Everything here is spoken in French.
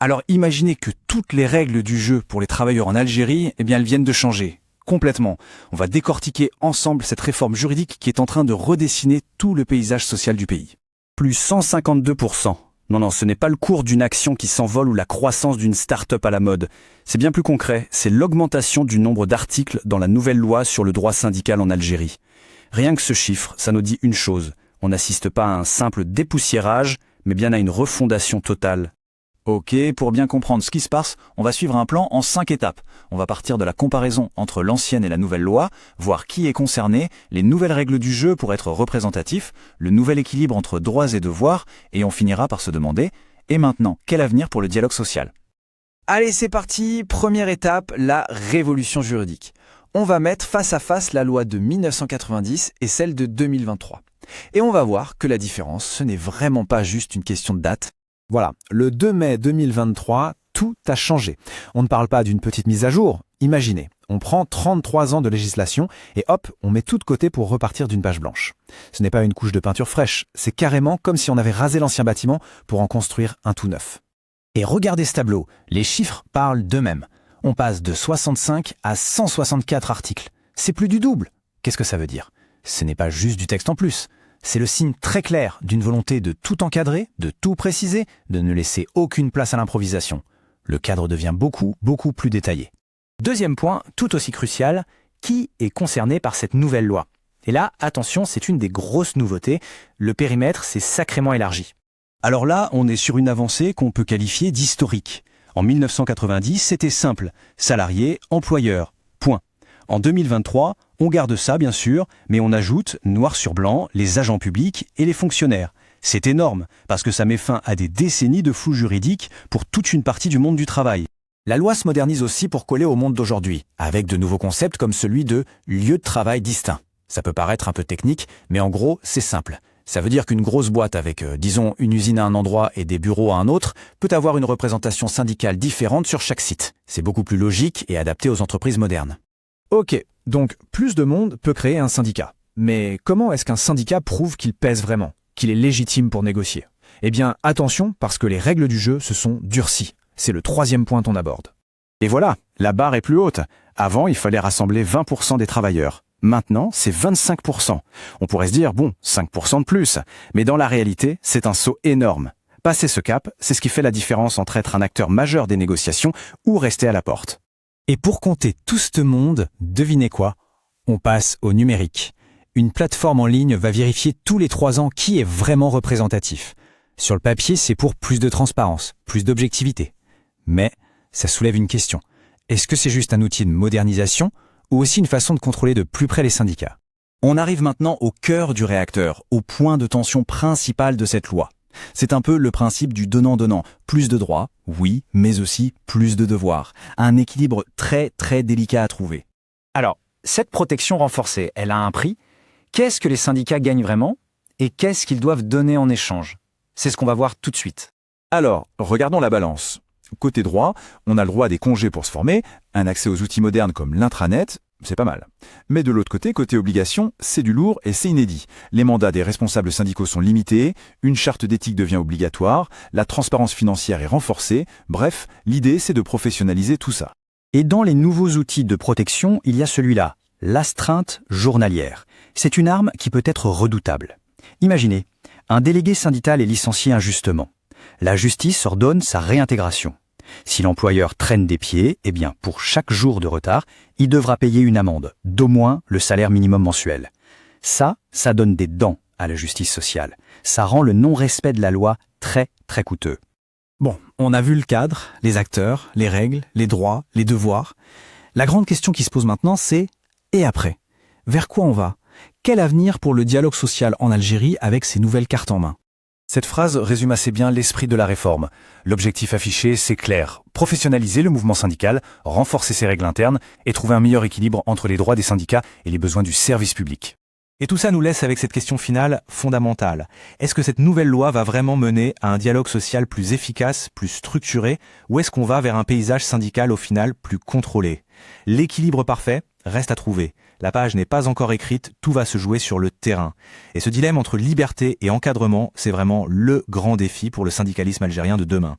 Alors imaginez que toutes les règles du jeu pour les travailleurs en Algérie, elles viennent de changer. Complètement. On va décortiquer ensemble cette réforme juridique qui est en train de redessiner tout le paysage social du pays. Plus 152%. Non, ce n'est pas le cours d'une action qui s'envole ou la croissance d'une start-up à la mode. C'est bien plus concret, c'est l'augmentation du nombre d'articles dans la nouvelle loi sur le droit syndical en Algérie. Rien que ce chiffre, ça nous dit une chose. On n'assiste pas à un simple dépoussiérage, mais bien à une refondation totale. Ok, pour bien comprendre ce qui se passe, on va suivre un plan en 5 étapes. On va partir de la comparaison entre l'ancienne et la nouvelle loi, voir qui est concerné, les nouvelles règles du jeu pour être représentatif, le nouvel équilibre entre droits et devoirs, et on finira par se demander « Et maintenant, quel avenir pour le dialogue social ?» Allez, c'est parti. Première étape, la révolution juridique. On va mettre face à face la loi de 1990 et celle de 2023. Et on va voir que la différence, ce n'est vraiment pas juste une question de date. Voilà, le 2 mai 2023, tout a changé. On ne parle pas d'une petite mise à jour. Imaginez, on prend 33 ans de législation et hop, on met tout de côté pour repartir d'une page blanche. Ce n'est pas une couche de peinture fraîche, c'est carrément comme si on avait rasé l'ancien bâtiment pour en construire un tout neuf. Et regardez ce tableau, les chiffres parlent d'eux-mêmes. On passe de 65 à 164 articles. C'est plus du double. Qu'est-ce que ça veut dire? Ce n'est pas juste du texte en plus. C'est le signe très clair d'une volonté de tout encadrer, de tout préciser, de ne laisser aucune place à l'improvisation. Le cadre devient beaucoup plus détaillé. Deuxième point, tout aussi crucial, qui est concerné par cette nouvelle loi? Et là, attention, c'est une des grosses nouveautés, le périmètre s'est sacrément élargi. Alors là, on est sur une avancée qu'on peut qualifier d'historique. En 1990, c'était simple, salarié, employeur, point. En 2023, on garde ça bien sûr, mais on ajoute, noir sur blanc, les agents publics et les fonctionnaires. C'est énorme, parce que ça met fin à des décennies de flou juridique pour toute une partie du monde du travail. La loi se modernise aussi pour coller au monde d'aujourd'hui, avec de nouveaux concepts comme celui de lieu de travail distinct. Ça peut paraître un peu technique, mais en gros, c'est simple. Ça veut dire qu'une grosse boîte avec, disons, une usine à un endroit et des bureaux à un autre peut avoir une représentation syndicale différente sur chaque site. C'est beaucoup plus logique et adapté aux entreprises modernes. Ok, donc plus de monde peut créer un syndicat. Mais comment est-ce qu'un syndicat prouve qu'il pèse vraiment, qu'il est légitime pour négocier? Eh bien, attention, parce que les règles du jeu se sont durcies. C'est le troisième point qu'on aborde. Et voilà, la barre est plus haute. Avant, il fallait rassembler 20% des travailleurs. Maintenant, c'est 25%. On pourrait se dire, bon, 5% de plus. Mais dans la réalité, c'est un saut énorme. Passer ce cap, c'est ce qui fait la différence entre être un acteur majeur des négociations ou rester à la porte. Et pour compter tout ce monde, devinez quoi? On passe au numérique. Une plateforme en ligne va vérifier tous les 3 ans qui est vraiment représentatif. Sur le papier, c'est pour plus de transparence, plus d'objectivité. Mais ça soulève une question. Est-ce que c'est juste un outil de modernisation ou aussi une façon de contrôler de plus près les syndicats? On arrive maintenant au cœur du réacteur, au point de tension principal de cette loi. C'est un peu le principe du donnant-donnant. Plus de droits, oui, mais aussi plus de devoirs. Un équilibre très délicat à trouver. Alors, cette protection renforcée, elle a un prix. Qu'est-ce que les syndicats gagnent vraiment? Et qu'est-ce qu'ils doivent donner en échange? C'est ce qu'on va voir tout de suite. Alors, regardons la balance. Côté droit, on a le droit à des congés pour se former, un accès aux outils modernes comme l'intranet, c'est pas mal. Mais de l'autre côté obligation, c'est du lourd et c'est inédit. Les mandats des responsables syndicaux sont limités, une charte d'éthique devient obligatoire, la transparence financière est renforcée, bref, l'idée c'est de professionnaliser tout ça. Et dans les nouveaux outils de protection, il y a celui-là, l'astreinte journalière. C'est une arme qui peut être redoutable. Imaginez, un délégué syndical est licencié injustement. La justice ordonne sa réintégration. Si l'employeur traîne des pieds, eh bien, pour chaque jour de retard, il devra payer une amende, d'au moins le salaire minimum mensuel. Ça donne des dents à la justice sociale. Ça rend le non-respect de la loi très coûteux. Bon, on a vu le cadre, les acteurs, les règles, les droits, les devoirs. La grande question qui se pose maintenant, c'est « et après ?» Vers quoi on va? Quel avenir pour le dialogue social en Algérie avec ces nouvelles cartes en main? Cette phrase résume assez bien l'esprit de la réforme. L'objectif affiché, c'est clair. Professionnaliser le mouvement syndical, renforcer ses règles internes et trouver un meilleur équilibre entre les droits des syndicats et les besoins du service public. Et tout ça nous laisse avec cette question finale fondamentale. Est-ce que cette nouvelle loi va vraiment mener à un dialogue social plus efficace, plus structuré, ou est-ce qu'on va vers un paysage syndical au final plus contrôlé? L'équilibre parfait reste à trouver. La page n'est pas encore écrite, tout va se jouer sur le terrain. Et ce dilemme entre liberté et encadrement, c'est vraiment le grand défi pour le syndicalisme algérien de demain.